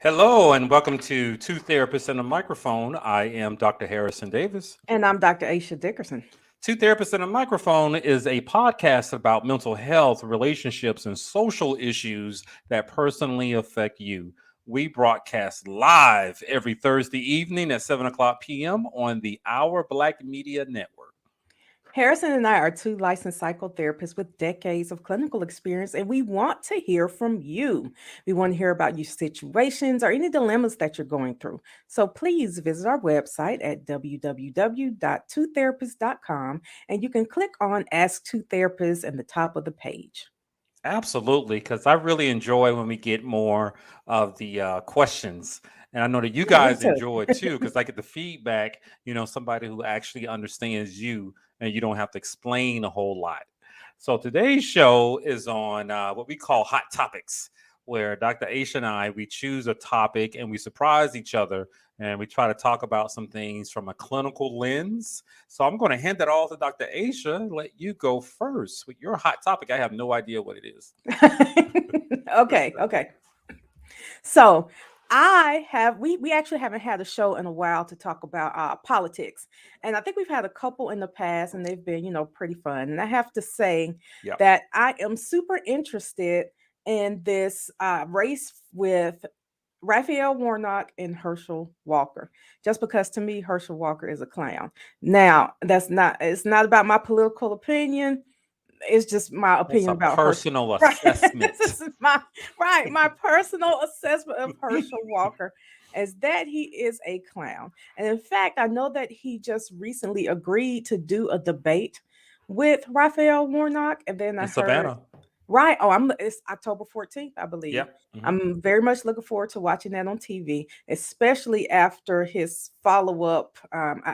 Hello and welcome to Two Therapists and a Microphone. I am Dr. Harrison Davis. And I'm Dr. Aisha Dickerson. Two Therapists and a Microphone is a podcast about mental health, relationships, and social issues that personally affect you. We broadcast live every Thursday evening at 7 o'clock p.m. on the Our Black Media Network. Harrison and I are two licensed psychotherapists with decades of clinical experience, and we want to hear from you. We want to hear about your situations or any dilemmas that you're going through. So please visit our website at www.twotherapist.com, and you can click on Ask Two Therapists in the top of the page. Absolutely, because I really enjoy when we get more of the questions. And I know that you Yeah, me guys too. enjoy it too, because I get the feedback, somebody who actually understands you and you don't have to explain a whole lot. So today's show is on what we call hot topics, where Dr. Aisha and we choose a topic and we surprise each other and we try to talk about some things from a clinical lens. So I'm going to hand that all to Dr. Aisha and let you go first with your hot topic. I have no idea what it is. Okay. So we actually haven't had a show in a while to talk about politics, and I think we've had a couple in the past, and they've been pretty fun. And I have to say Yep. that I am super interested in this race with Raphael Warnock and Herschel Walker, just because to me Herschel Walker is a clown. Now it's not about my political opinion. It's just my That's opinion a about Herschel. personal Right. assessment. This is my personal assessment of Herschel Walker is that he is a clown. And in fact, I know that he just recently agreed to do a debate with Raphael Warnock. And then I In heard, Savannah. right. It's October 14th, I believe. Yep. Mhm. I'm very much looking forward to watching that on TV, especially after his follow-up.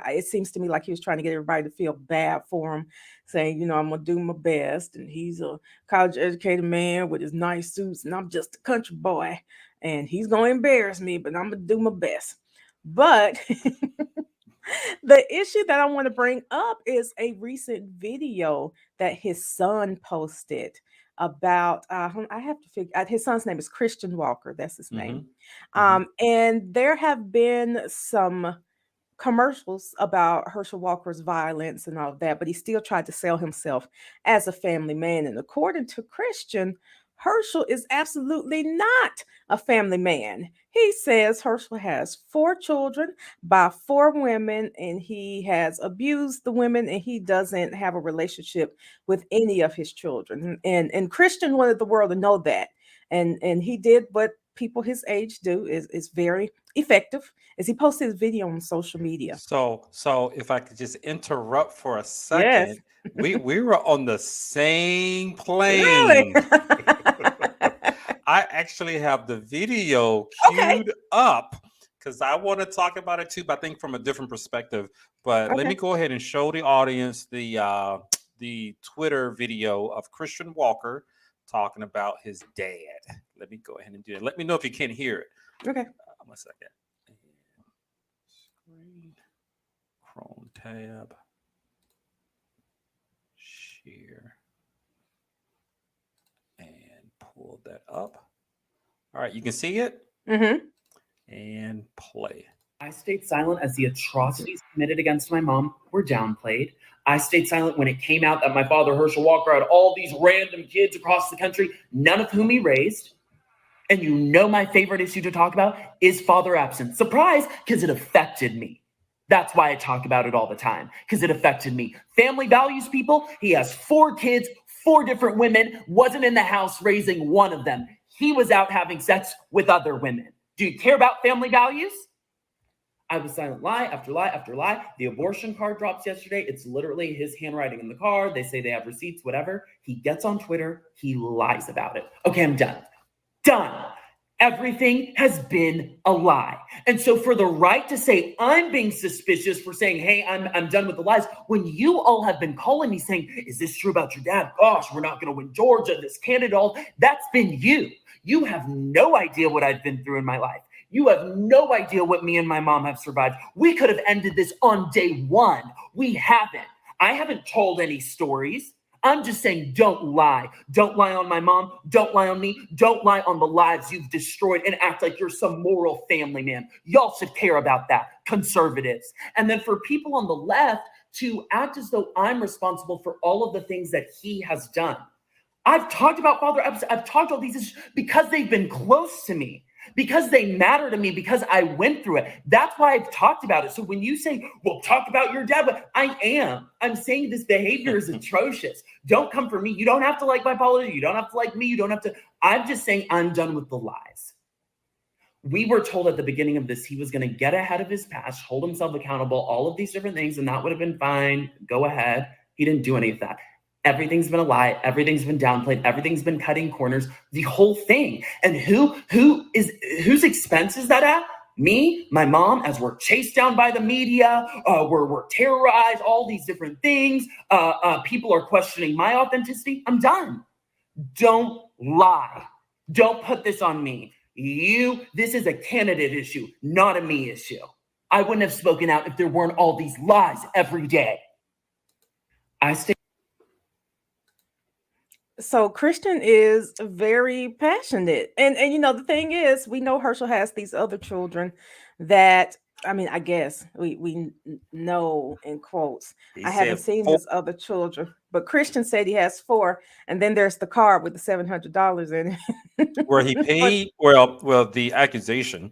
It seems to me like he was trying to get everybody to feel bad for him, saying, I'm gonna do my best, and he's a college-educated man with his nice suits, and I'm just a country boy, and he's gonna embarrass me, but I'm gonna do my best. But the issue that I want to bring up is a recent video that his son posted about I have to figure out his son's name is Christian Walker, that's his name. And there have been some commercials about Herschel Walker's violence and all of that, but he still tried to sell himself as a family man. And according to Christian, Herschel is absolutely not a family man. He says Herschel has 4 children by 4 women, and he has abused the women, and he doesn't have a relationship with any of his children. And Christian wanted the world to know that. And he did what people his age do is very effective, as he posted his video on social media. So if I could just interrupt for a Yes. second, we were on the same Really? plane. I actually have the video Okay. queued up because I want to talk about it too, but I think from a different perspective. But let me Okay. go ahead and show the audience the Twitter video of Christian Walker talking about his dad. Let me go ahead and do it. Let me know if you can't hear it. Okay. 1 second. Screen, Chrome tab, share, and pull that up. All right, you can see it? Mm-hmm. And play. I stayed silent as the atrocities committed against my mom were downplayed. I stayed silent when it came out that my father, Herschel Walker, had all these random kids across the country, none of whom he raised. And my favorite issue to talk about is father absence. Surprise, because it affected me. That's why I talk about it all the time, because it affected me. Family values, people. He has 4 kids, 4 different women, wasn't in the house raising one of them. He was out having sex with other women. Do you care about family values? I was silent, lie after lie after lie. The abortion card drops yesterday. It's literally his handwriting in the card. They say they have receipts, whatever. He gets on Twitter. He lies about it. Okay, I'm done. Done. Everything has been a lie. And so for the right to say I'm being suspicious for saying, hey, I'm done with the lies, when you all have been calling me saying, is this true about your dad? Gosh, we're not going to win Georgia, this candidate, all that's been you. You have no idea what I've been through in my life. You have no idea what me and my mom have survived. We could have ended this on day one. We haven't. I haven't told any stories. I'm just saying, don't lie. Don't lie on my mom. Don't lie on me. Don't lie on the lives you've destroyed and act like you're some moral family man. Y'all should care about that, conservatives. And then for people on the left to act as though I'm responsible for all of the things that he has done. I've talked about Father Epps. I've talked about these issues because they've been close to me, because they matter to me, because I went through it. That's why I've talked about it. So when you say, well, talk about your dad, but I'm saying this behavior is atrocious. Don't come for me. You don't have to like my politics. You don't have to like me. You don't have to. I'm just saying I'm done with the lies. We were told at the beginning of this, he was going to get ahead of his past, hold himself accountable, all of these different things, and that would have been fine. Go ahead. He didn't do any of that. Everything's been a lie. Everything's been downplayed. Everything's been cutting corners. The whole thing. And whose expense is that at? Me, my mom, as we're chased down by the media, we're terrorized, all these different things. People are questioning my authenticity. I'm done. Don't lie. Don't put this on me. This is a candidate issue, not a me issue. I wouldn't have spoken out if there weren't all these lies every day. So Christian is very passionate. And the thing is, we know Herschel has these other children that, I mean, I guess we know in quotes. I haven't seen his other children, but Christian said he has 4. And then there's the card with the $700 in it. Where he paid, well, the accusation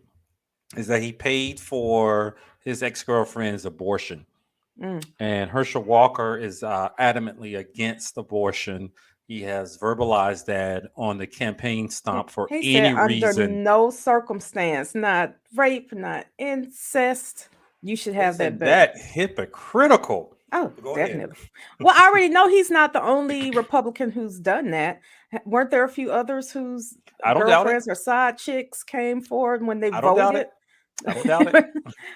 is that he paid for his ex-girlfriend's abortion. And Herschel Walker is adamantly against abortion. He has verbalized that on the campaign stomp for any reason. Under no circumstance, not rape, not incest, you should have that back. That hypocritical. Oh, definitely. Well, I already know he's not the only Republican who's done that. Weren't there a few others whose girlfriends or side chicks came forward when they voted? I don't doubt it.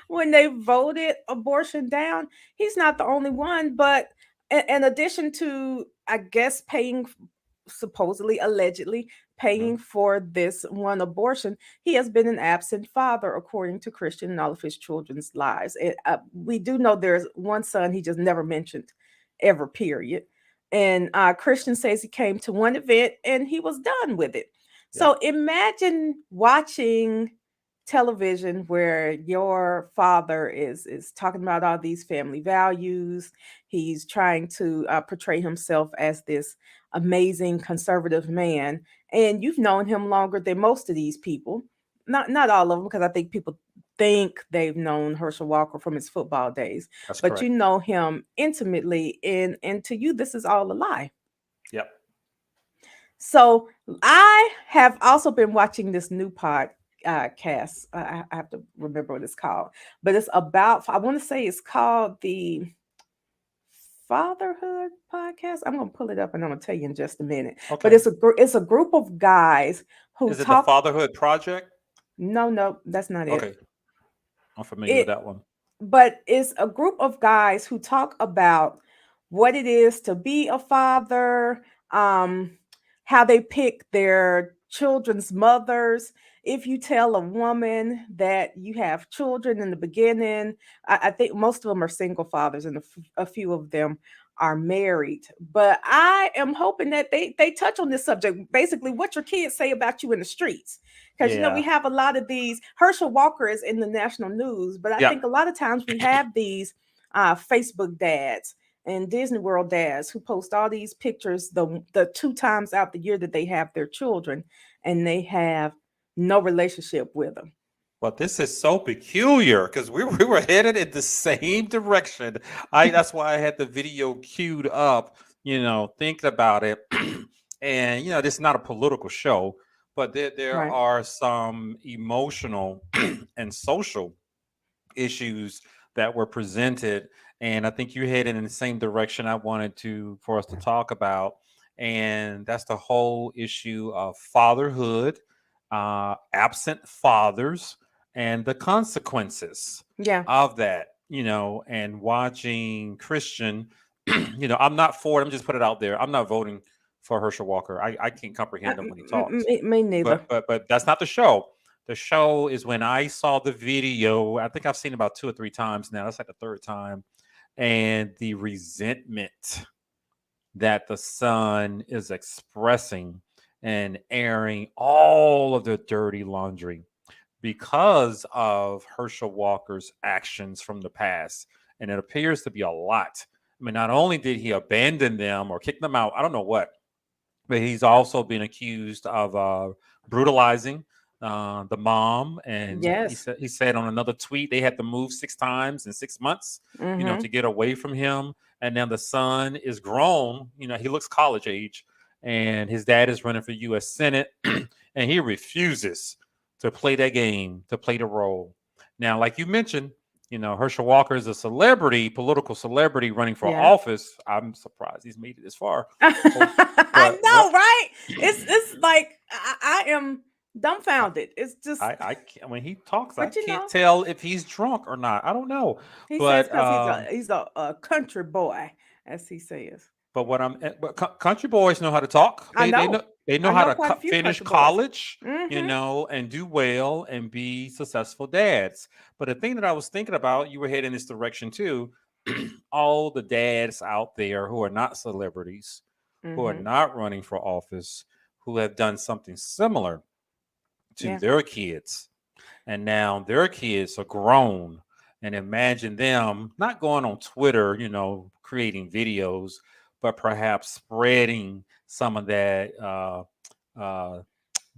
When they voted abortion down, he's not the only one. But in addition to, I guess, allegedly paying for this one abortion, he has been an absent father, according to Christian, in all of his children's lives. We do know there's one son he just never mentioned ever, period. And Christian says he came to one event and he was done with it. Yeah. So imagine watching television where your father is talking about all these family values. He's trying to portray himself as this amazing conservative man, and you've known him longer than most of these people. Not all of them, because I think people think they've known Herschel Walker from his football days. That's but correct. You know him intimately, and to you, this is all a lie. Yep. So I have also been watching this new podcast. I have to remember what it's called, but it's about, I want to say it's called the Fatherhood Podcast. I'm going to pull it up and I'm going to tell you in just a minute. Okay. But it's a group of guys who Is it the Fatherhood Project? No, that's not it. Okay. I'm familiar with that one. But it's a group of guys who talk about what it is to be a father, how they pick their children's mothers. If you tell a woman that you have children in the beginning, I think most of them are single fathers and a few of them are married. But I am hoping that they touch on this subject, basically what your kids say about you in the streets. Because, we have a lot of these. Herschel Walker is in the national news, but I think a lot of times we have these Facebook dads and Disney World dads who post all these pictures the 2 times out the year that they have their children, and they have no relationship with them. Well, this is so peculiar because we were headed in the same direction. That's why I had the video queued up, thinking about it. And, this is not a political show, but there Right. are some emotional and social issues that were presented. And I think you're headed in the same direction I wanted for us to talk about. And that's the whole issue of fatherhood, absent fathers, and the consequences of that, and watching Christian, I'm not for it. I'm just put it out there. I'm not voting for Herschel Walker. I can't comprehend him when he talks. Me neither. But that's not the show. The show is when I saw the video. I think I've seen it about 2 or 3 times now. That's like the 3rd time. And the resentment that the son is expressing and airing all of the dirty laundry because of Herschel Walker's actions from the past. And it appears to be a lot. I mean, not only did he abandon them or kick them out, I don't know what, but he's also been accused of brutalizing the mom. And Yes. he said on another tweet they had to move 6 times in 6 months, Mm-hmm. to get away from him. And now the son is grown. He looks college age, and his dad is running for U.S. Senate, and he refuses to play that game, to play the role. Now, like you mentioned, Herschel Walker is a celebrity, political celebrity running for Yeah. office. I'm surprised he's made it this far. I But know, right? It's like I am dumbfounded. It's just, I can't, when he talks, I but can't tell if he's drunk or not. I don't know. he says But because he's a country boy, as he says. country boys know how to talk. I They know. know I how know to quite a few finish country boys. college, Mm-hmm. and do well and be successful dads. But the thing that I was thinking about, you were heading this direction too. All the dads out there who are not celebrities, who are Mm-hmm. not running for office, who have done something similar to Yeah. their kids, and now their kids are grown. And imagine them not going on Twitter, creating videos, but perhaps spreading some of that uh,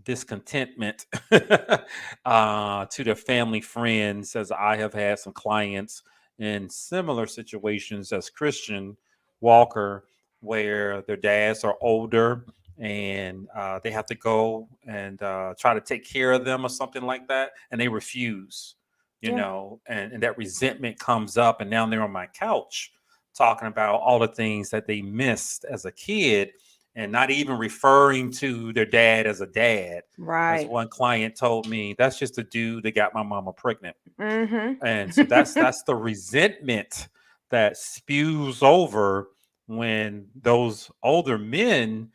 discontentment to their family friends, as I have had some clients in similar situations as Christian Walker, where their dads are older and they have to go and try to take care of them or something like that, and they refuse, Yeah. and that resentment comes up, and now they're on my couch talking about all the things that they missed as a kid, and not even referring to their dad as a dad. As Right. one client told me, that's just a dude that got my mama pregnant. And so that's Mm-hmm. the resentment that spews over when those older men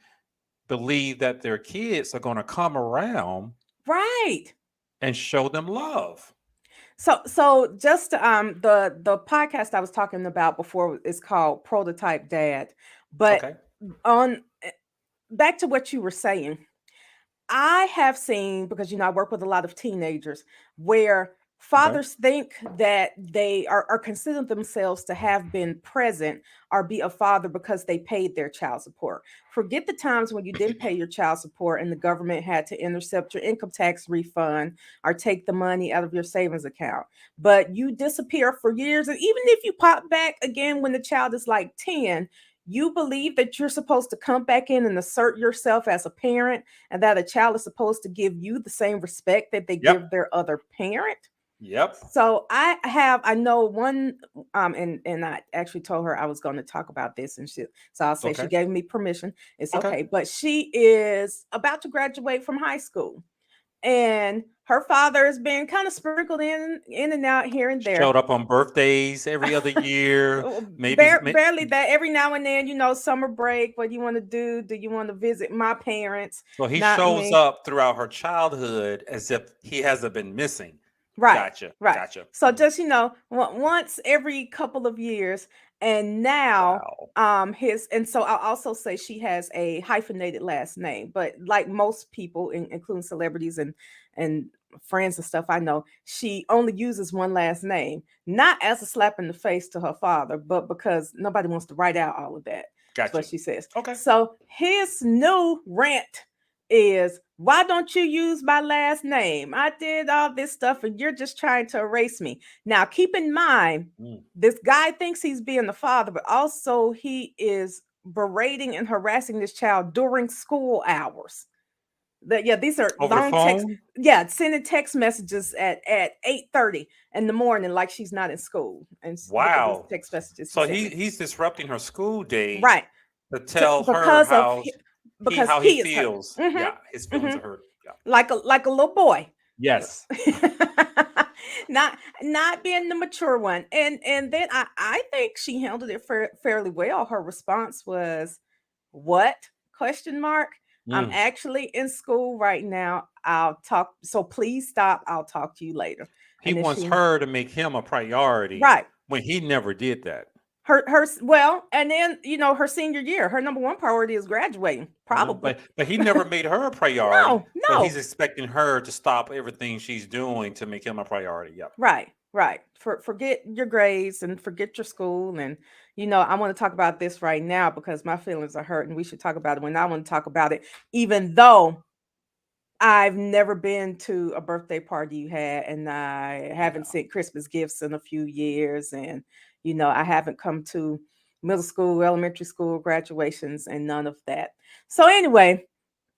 believe that their kids are going to come around Right. and show them love. So just the podcast I was talking about before is called Prototype Dad. But Okay. on back to what you were saying, I have seen, because I work with a lot of teenagers, where Okay. fathers think that they are consider themselves to have been present or be a father because they paid their child support. Forget the times when you didn't pay your child support and the government had to intercept your income tax refund or take the money out of your savings account. But you disappear for years. And even if you pop back again when the child is like 10, you believe that you're supposed to come back in and assert yourself as a parent, and that a child is supposed to give you the same respect that they Yep. give their other parent. Yep. So I know one, and I actually told her I was going to talk about this, and so I'll say she Okay. gave me permission. It's Okay. okay. But she is about to graduate from high school, and her father has been kind of sprinkled in and out here and there. Showed up on birthdays every other year. Barely that. Every now and then, summer break. What do you want to do? Do you want to visit my parents? So he Not shows me. up throughout her childhood as if he hasn't been missing. Right. Gotcha. Right. Gotcha. So just once every couple of years, and now Wow. and so I'll also say she has a hyphenated last name, but like most people, including celebrities and friends and stuff I know, she only uses one last name, not as a slap in the face to her father, but because nobody wants to write out all of that. That's what Gotcha. she says. Okay. So his new rant is, why don't you use my last name? I did all this stuff and you're just trying to erase me. Now, keep in mind, this guy thinks he's being the father, but also he is berating and harassing this child during school hours. These are Over the long texts. phone? Yeah, sending text messages at 8:30 in the morning, like she's not in school. And look at these Wow. text messages. So he's disrupting her school day, right to tell her because of how because he he is hurt. feels. Mhm, Yeah, his feelings mhm. are hurt. Yeah. Like a little boy. Yes. Not being the mature one. And then I think she handled it fairly well. Her response was, what, question mark, I'm actually in school right now, I'll talk, so please stop, I'll talk to you later. He And then wants her to make him a priority right when he never did that. well, and then her senior year, her number one priority is graduating, probably. But he never made her a priority. No, But no. he's expecting her to stop everything she's doing to make him a priority. Yep. Right. Forget your grades and forget your school. And I want to talk about this right now because my feelings are hurt, and we should talk about it when I want to talk about it, even though I've never been to a birthday party you had, and I haven't Yeah. sent Christmas gifts in a few years, and I haven't come to middle school, elementary school graduations, and none of that. So anyway,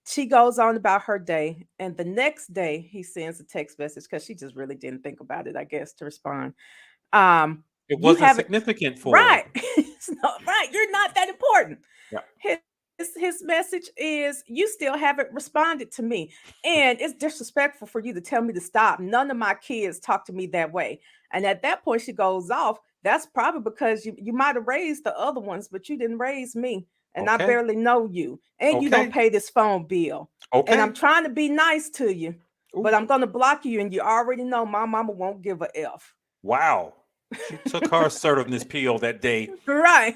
she goes on about her day, and the next day he sends a text message because she just really didn't think about it, I guess, to respond. It You wasn't haven't significant for her. right. Right. You're not that important. Yeah. His message is, you still haven't responded to me. And it's disrespectful for you to tell me to stop. None of my kids talk to me that way. And at that point, she goes off. That's probably because you might have raised the other ones, but you didn't raise me. And I Okay. barely know you. And you don't Okay. pay this phone bill. And Okay. I'm trying to be nice to you, but Ooh. I'm going to block you. And you already know my mama won't give a F. Wow. She took her assertiveness pill that day. Right.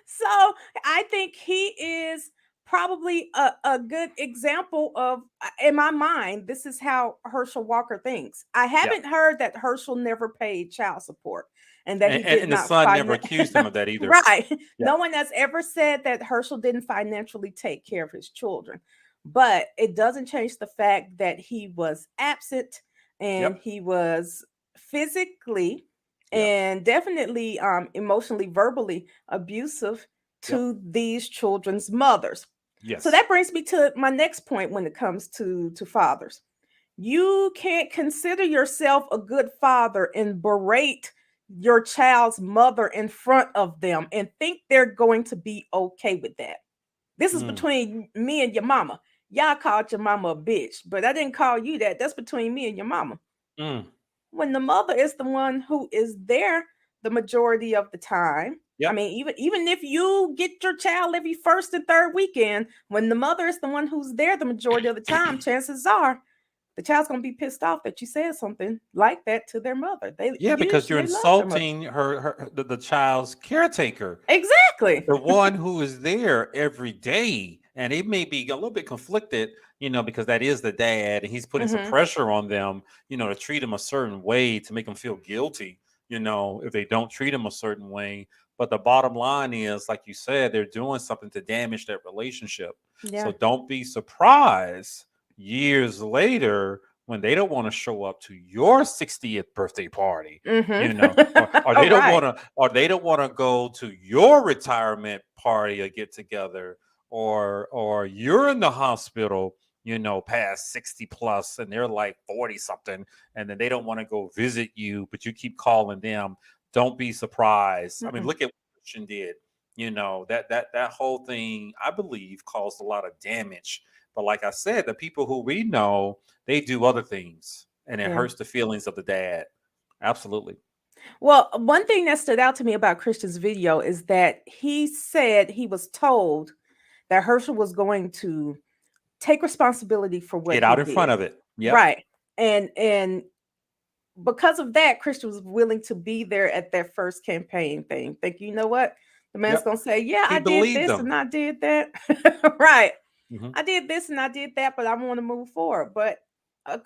So I think he is probably a good example of, in my mind, this is how Herschel Walker thinks. I Yeah. haven't heard that Herschel never paid child support and that he did And the not son never accused him of that either. Right. Yeah. No one has ever said that Herschel didn't financially take care of his children. But it doesn't change the fact that he was absent and Yep. he was physically Yep. and definitely emotionally, verbally abusive Yep. to these children's mothers. Yes. So that brings me to my next point when it comes to fathers. You can't consider yourself a good father and berate your child's mother in front of them and think they're going to be okay with that. This is Mm. between me and your mama. Y'all called your mama a bitch, but I didn't call you that. That's between me and your mama. Mm. When the mother is the one who is there the majority of the time. I Yep. mean, even if you get your child every first and third weekend, when the mother is the one who's there the majority of the time, chances are the child's gonna be pissed off that you said something like that to their mother. They Yeah, because you're usually love their mother. insulting the child's caretaker, Exactly. the one who is there every day. And it may be a little bit conflicted, because that is the dad, and he's putting some Mhm. pressure on them, to treat him a certain way to make them feel guilty, if they don't treat him a certain way. But the bottom line is, like you said, they're doing something to damage that relationship. Yeah. So don't be surprised years later when they don't want to show up to your 60th birthday party, Mhm. or they don't Right. want to go to your retirement party or get together, or you're in the hospital, past 60 plus, and they're like 40 something, and then they don't want to go visit you, but you keep calling them. Don't be surprised. I mean, Mm-mm. look at what Christian did. That whole thing, I believe, caused a lot of damage. But like I said, the people who we know, they do other things, and it Yeah. hurts the feelings of the dad. Absolutely. Well, one thing that stood out to me about Christian's video is that he said he was told that Herschel was going to take responsibility for what Get he out in front did. of it. Yep. Right. And because of that, Christian was willing to be there at that first campaign thing. Think, you know what? The man's Yep. gonna say, yeah, He I did believed this them. and I did that. Right. Mhm. I did this and I did that, but I want to move forward. But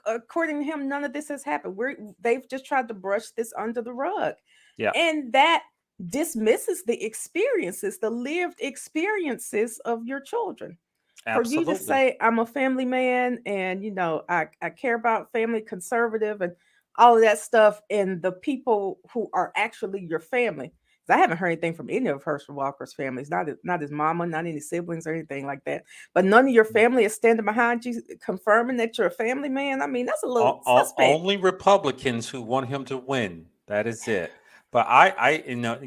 according to him, none of this has happened. They've just tried to brush this under the rug. Yeah. And that dismisses the experiences, the lived experiences of your children. For you to Absolutely. say, I'm a family man and, I care about family, conservative, and all of that stuff, and the people who are actually your family. 'Cause I haven't heard anything from any of Herschel Walker's families, not his mama, not any siblings or anything like that. But none of your family is standing behind you, confirming that you're a family man. I mean, that's a little suspect. Only Republicans who want him to win. That is it. But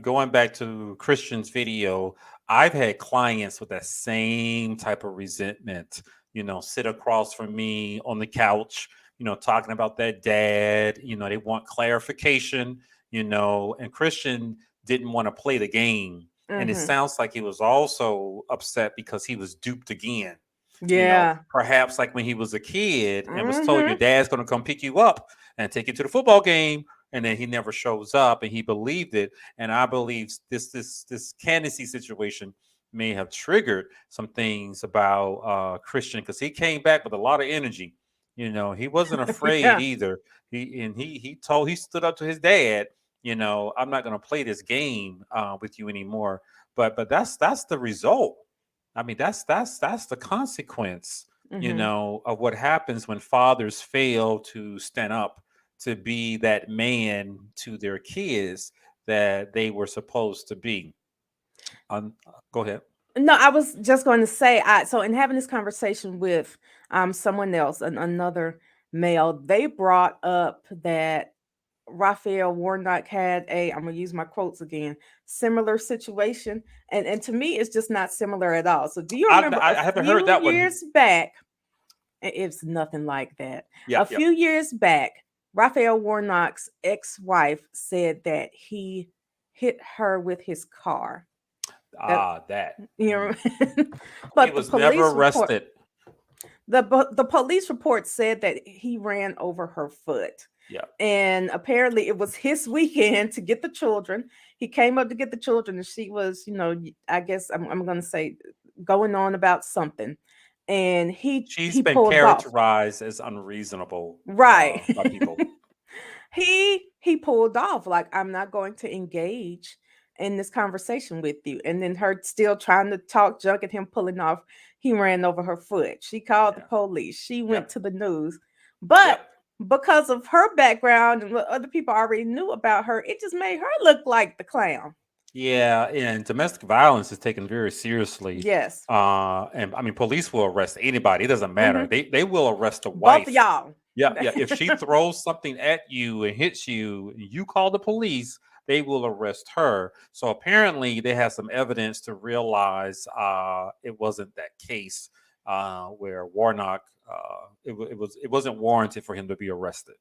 going back to Christian's video, I've had clients with that same type of resentment, sit across from me on the couch, talking about that dad, they want clarification, and Christian didn't want to play the game. And it Mhm. sounds like he was also upset because he was duped again. Yeah. Perhaps like when he was a kid and was told your Mhm. dad's going to come pick you up and take you to the football game, and then he never shows up, and he believed it. And I believe this candidacy situation may have triggered some things about Christian, because he came back with a lot of energy. He wasn't afraid Yeah. either. He stood up to his dad. I'm not going to play this game with you anymore. But that's the result. I mean, that's the consequence, Hmm. of what happens when fathers fail to stand up to be that man to their kids that they were supposed to be. Go ahead. No, I was just going to say, so in having this conversation with someone else, another male, they brought up that Raphael Warnock had I'm gonna use my quotes again, similar situation. And to me, it's just not similar at all. So do you I, remember a I haven't heard few that one. years back? It's nothing like that. Yeah, A yeah. few years back, Raphael Warnock's ex-wife said that he hit her with his car. That That. you Mm. know, He but the was never police report arrested. the police report said that he ran over her foot. Yeah. And apparently it was his weekend to get the children. He came up to get the children, and she was, I guess I'm gonna say going on about something. And he She's he been pulled off. characterized as unreasonable Right. by people. He pulled off like, I'm not going to engage in this conversation with you. And then her still trying to talk junk at him pulling off, he ran over her foot. She called the Yeah. police. She went Yep. to the news. But Yep. because of her background and what other people already knew about her, it just made her look like the clown. Yeah, and domestic violence is taken very seriously. Yes. And I mean, police will arrest anybody. It doesn't matter. Mhm. They will arrest a Both of wife. y'all. Yeah, yeah. If she throws something at you and hits you, and you call the police, they will arrest her. So apparently, they have some evidence to realize it wasn't that case where Warnock. It wasn't warranted for him to be arrested.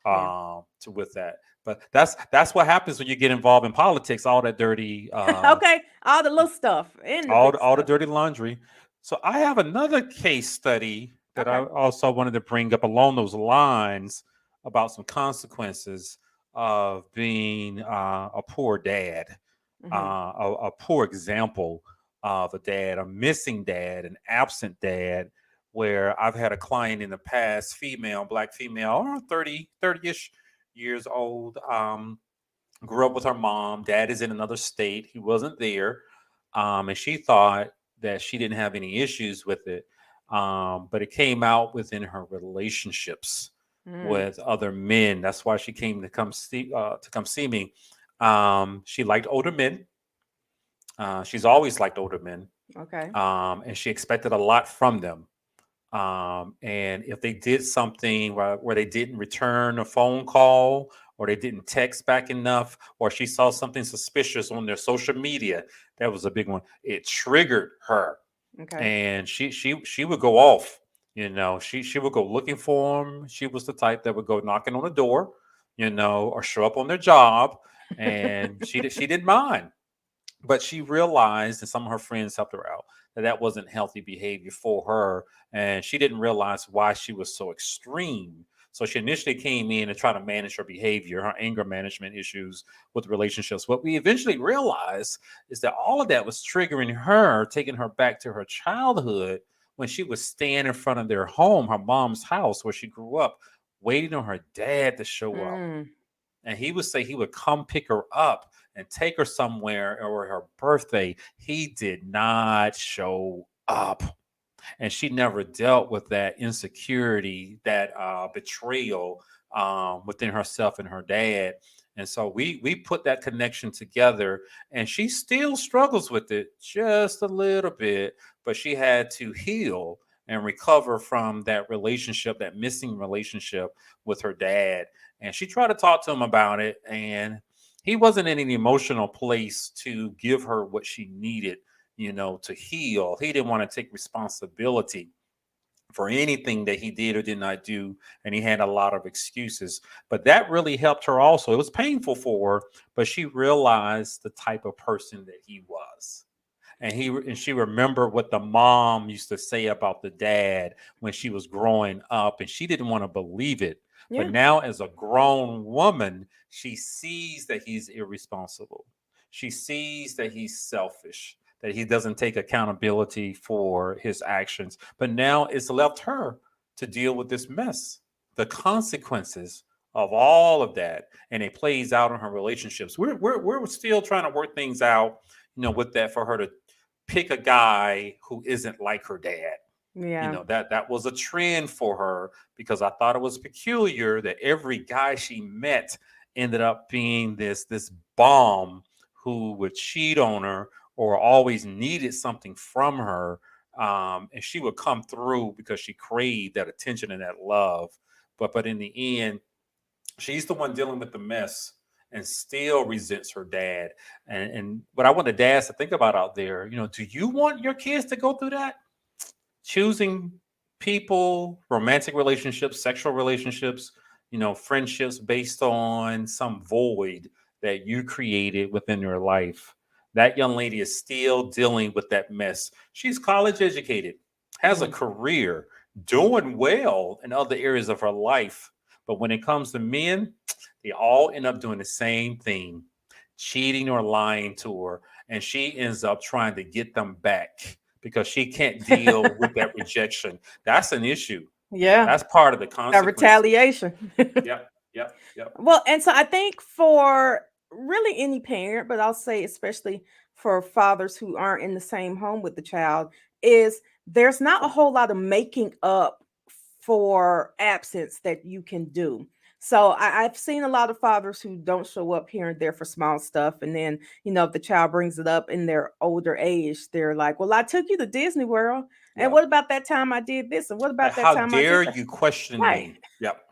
Yeah. With that, but that's what happens when you get involved in politics. All that dirty, Okay. All the little stuff and the big all the stuff. dirty laundry. So I have another case study that I Okay. also wanted to bring up along those lines about some consequences of being a poor dad, Mhm. a poor example of a dad, a missing dad, an absent dad. Where I've had a client in the past, female, black female, around 30-ish years old, grew up with her mom. Dad is in another state. He wasn't there. And she thought that she didn't have any issues with it. But it came out within her relationships Mm. with other men. That's why she came to come see me. She liked older men. She's always liked older men. Okay. And she expected a lot from them. And if they did something where they didn't return a phone call, or they didn't text back enough, or she saw something suspicious on their social media, that was a big one. It triggered her, Okay. and she would go off. She would go looking for him. She was the type that would go knocking on the door, or show up on their job, and she didn't mind. But she realized, and some of her friends helped her out, that that wasn't healthy behavior for her, and she didn't realize why she was so extreme. So she initially came in and tried to manage her behavior, her anger management issues with relationships. What we eventually realized is that all of that was triggering her, taking her back to her childhood when she was standing in front of their home, her mom's house where she grew up, waiting on her dad to show up. Mm. And he would say he would come pick her up and take her somewhere, or her birthday. He did not show up. And she never dealt with that insecurity, that betrayal within herself and her dad. And so we put that connection together, and she still struggles with it just a little bit, but she had to heal and recover from that relationship, that missing relationship with her dad. And she tried to talk to him about it, and he wasn't in an emotional place to give her what she needed, to heal. He didn't want to take responsibility for anything that he did or did not do, and he had a lot of excuses. But that really helped her also. It was painful for her, but she realized the type of person that he was. And she remembered what the mom used to say about the dad when she was growing up, and she didn't want to believe it. But Yeah. now, as a grown woman, she sees that he's irresponsible. She sees that he's selfish, that he doesn't take accountability for his actions. But now it's left her to deal with this mess, the consequences of all of that, and it plays out in her relationships. We're still trying to work things out, with that, for her to pick a guy who isn't like her dad. Yeah. That was a trend for her, because I thought it was peculiar that every guy she met ended up being this bomb who would cheat on her or always needed something from her. And she would come through because she craved that attention and that love. But in the end, she's the one dealing with the mess and still resents her dad. And what I want the dads to think about out there, do you want your kids to go through that? Choosing people, romantic relationships, sexual relationships, friendships based on some void that you created within your life. That young lady is still dealing with that mess. She's college educated, has a Yeah. career, doing well in other areas of her life. But when it comes to men, they all end up doing the same thing, cheating or lying to her. And she ends up trying to get them back because she can't deal with that rejection. That's an issue. Yeah. That's part of the That consequences. retaliation. Yep, yep, yep. Well, and so I think for really any parent, but I'll say especially for fathers who aren't in the same home with the child, is there's not a whole lot of making up for absence that you can do. So I've seen a lot of fathers who don't show up here and there for small stuff. And then, if the child brings it up in their older age, they're like, well, I took you to Disney World. And Yep. what about that time I did this? And what Like, about that how time I did dare that? you question Right. me? Yep.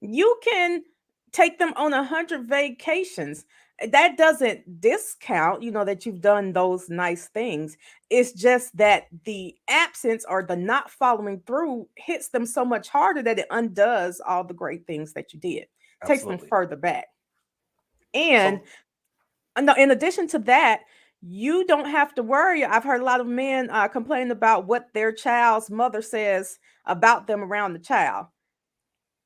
You can take them on 100 vacations. That doesn't discount, that you've done those nice things. It's just that the absence or the not following through hits them so much harder that it undoes all the great things that you did, takes them Absolutely. further back. And So no, in addition to that, you don't have to worry. I've heard a lot of men complain about what their child's mother says about them around the child.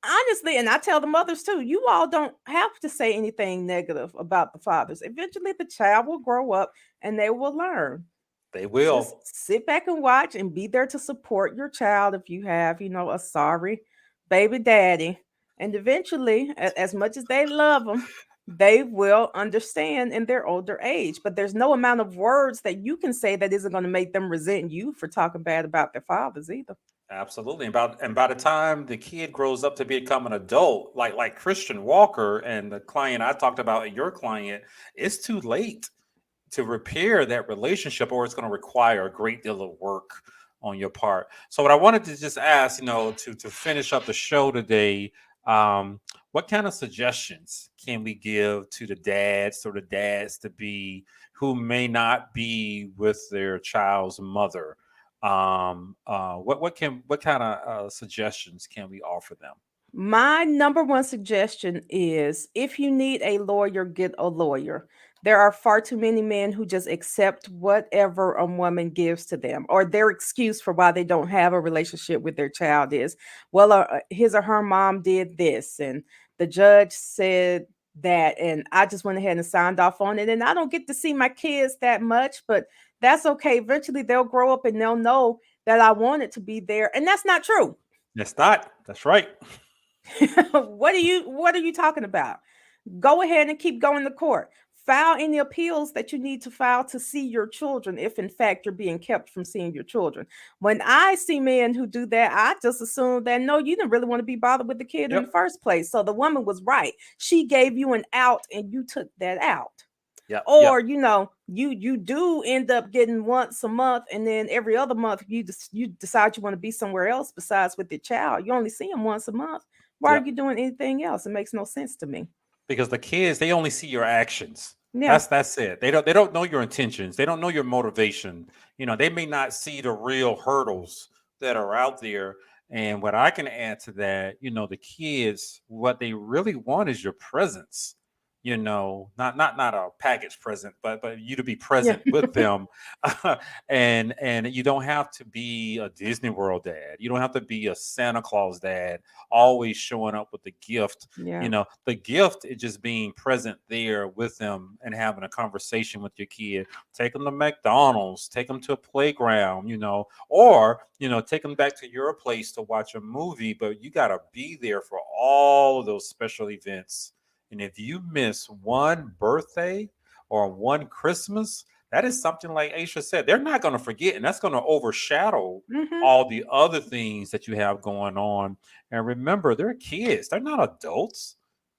Honestly, and I tell the mothers too, you all don't have to say anything negative about the fathers. Eventually, the child will grow up and they will learn. they Just will. sit back and watch and be there to support your child if you have, a sorry baby daddy. And eventually, as much as they love them, they will understand in their older age. But there's no amount of words that you can say that isn't going to make them resent you for talking bad about their fathers either. Absolutely. And by the time the kid grows up to become an adult, like Christian Walker and the client I talked about and your client, it's too late to repair that relationship, or it's going to require a great deal of work on your part. So what I wanted to just ask, to finish up the show today, what kind of suggestions can we give to the dads or the dads to be who may not be with their child's mother? What kind of suggestions can we offer them? My number one suggestion is if you need a lawyer, get a lawyer. There are far too many men who just accept whatever a woman gives to them, or their excuse for why they don't have a relationship with their child is, well, his or her mom did this, and the judge said that, and I just went ahead and signed off on it. And I don't get to see my kids that much, but that's okay. Eventually, they'll grow up and they'll know that I wanted to be there. And that's not true. That's not. That's right. What are you talking about? Go ahead and keep going to court. File any appeals that you need to file to see your children if in fact you're being kept from seeing your children. When I see men who do that, I just assume that no, you didn't really want to be bothered with the kid in the Yep. first place. So the woman was right. She gave you an out and you took that out. Yep. Or Yep. you do end up getting once a month, and then every other month you decide you want to be somewhere else besides with your child. You only see them once a month. Why are Yep. you doing anything else? It makes no sense to me. Because the kids, they only see your actions. Yeah. That's it. They don't know your intentions. They don't know your motivation. They may not see the real hurdles that are out there. And what I can add to that, the kids, what they really want is your presence. not a package present, but you to be Yeah. present with them. And you don't have to be a Disney World dad. You don't have to be a Santa Claus dad, always showing up with the gift. Yeah. The gift is just being present there with them and having a conversation with your kid. Take them to McDonald's, take them to a playground, or take them back to your place to watch a movie. But you got to be there for all of those special events. And if you miss one birthday or one Christmas, that is something like Aisha said, they're not going to forget, and that's going to overshadow Hmm. all the other things that you have going on. And remember, they're kids, they're not adults.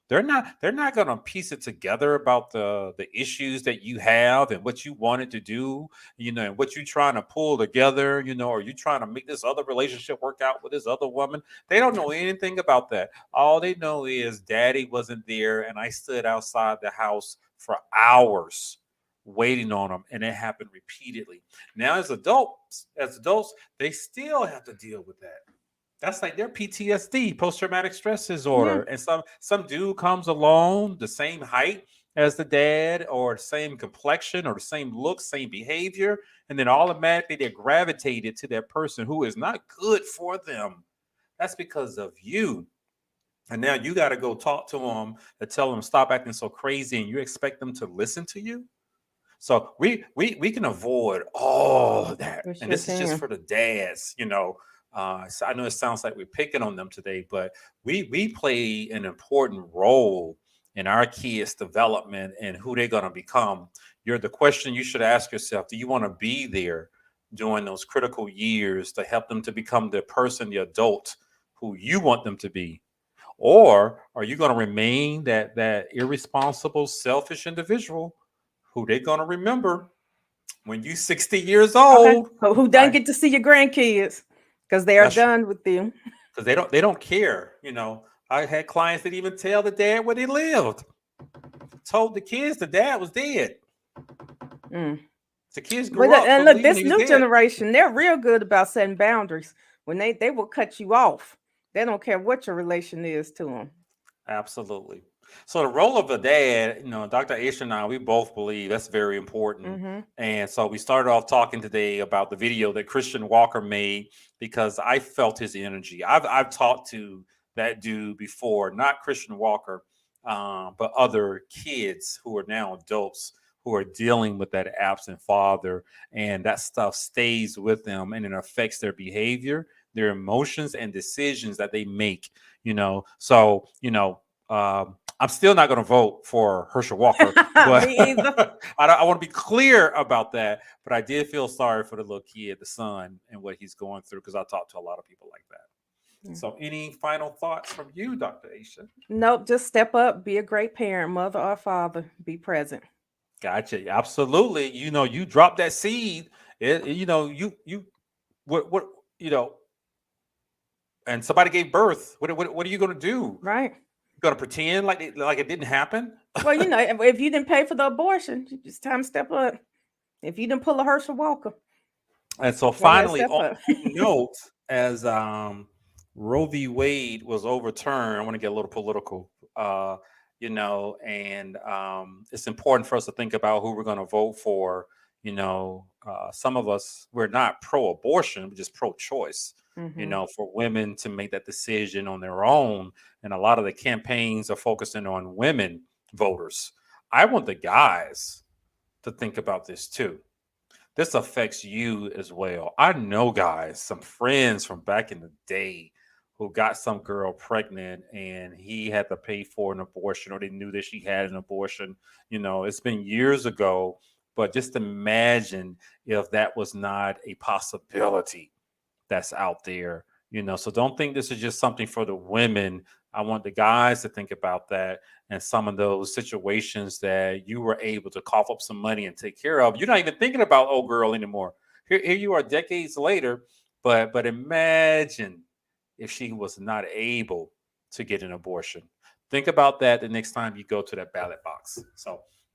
They're not going to piece it together about the issues that you have and what you wanted to do, and what you're trying to pull together, or you trying to make this other relationship work out with this other woman. They don't know anything about that. All they know is daddy wasn't there, and I stood outside the house for hours waiting on them, and it happened repeatedly. Now, as adults, they still have to deal with that. That's like their PTSD, post traumatic stress Yeah. disorder. And some dude comes along the same height as the dad, or the same complexion, or the same look, same behavior, and then automatically they're gravitated to that person who is not good for them. That's because of you. And now you got to go talk to them to tell them stop acting so crazy, and you expect them to listen to you. So we can avoid all of that, We and sure this is just can. for the dads. So I know it sounds like we're picking on them today, but we play an important role in our kids' development and who they're going to become. You're the question you should ask yourself: do you want to be there during those critical years to help them to become the person, the adult who you want them to be? Or are you going to remain that irresponsible, selfish individual who they're going to remember when you're 60 years Okay. old? Who doesn't I get to see your grandkids because they are That's done with them? because they don't care. I had clients that even tell the dad where they lived. Told the kids the dad was dead. Mm. The kids But grew up and look, believing this he was new dead. generation, they're real good about setting boundaries. When they will cut you off. They don't care what your relation is to them. Absolutely. So the role of a dad, Dr. Aisha and I, we both believe that's very important. Mm-hmm. And so we started off talking today about the video that Christian Walker made because I felt his energy. I've talked to that dude before, not Christian Walker, but other kids who are now adults who are dealing with that absent father, and that stuff stays with them and it affects their behavior, their emotions, and decisions that they make. So I'm still not going to vote for Herschel Walker, but Me either. I want to be clear about that. But I did feel sorry for the little kid, the son, and what he's going through because I talked to a lot of people like that. Yeah. So, any final thoughts from you, Dr. Aisha? Nope, just step up, be a great parent, mother or father, be present. Gotcha. Absolutely. You drop that seed. You what and somebody gave birth. What are you going to do? Right. Going to pretend like it didn't happen? Well, if you didn't pay for the abortion, it's time to step up. If you didn't pull a Herschel Walker, And so go ahead, finally, step on up. that note, as Roe v. Wade was overturned, I want to get a little political, and it's important for us to think about who we're going to vote for. Some of us, we're not pro-abortion, we're just pro-choice. Hmm. For women to make that decision on their own, and a lot of the campaigns are focusing on women voters. I want the guys to think about this too. This affects you as well. I know guys, some friends from back in the day who got some girl pregnant and he had to pay for an abortion, or they knew that she had an abortion. It's been years ago, but just imagine if that was not a possibility that's out there. So don't think this is just something for the women. I want the guys to think about that and some of those situations that you were able to cough up some money and take care of. You're not even thinking about old girl anymore. Here you are decades later, but imagine if she was not able to get an abortion. Think about that the next time you go to that ballot box. So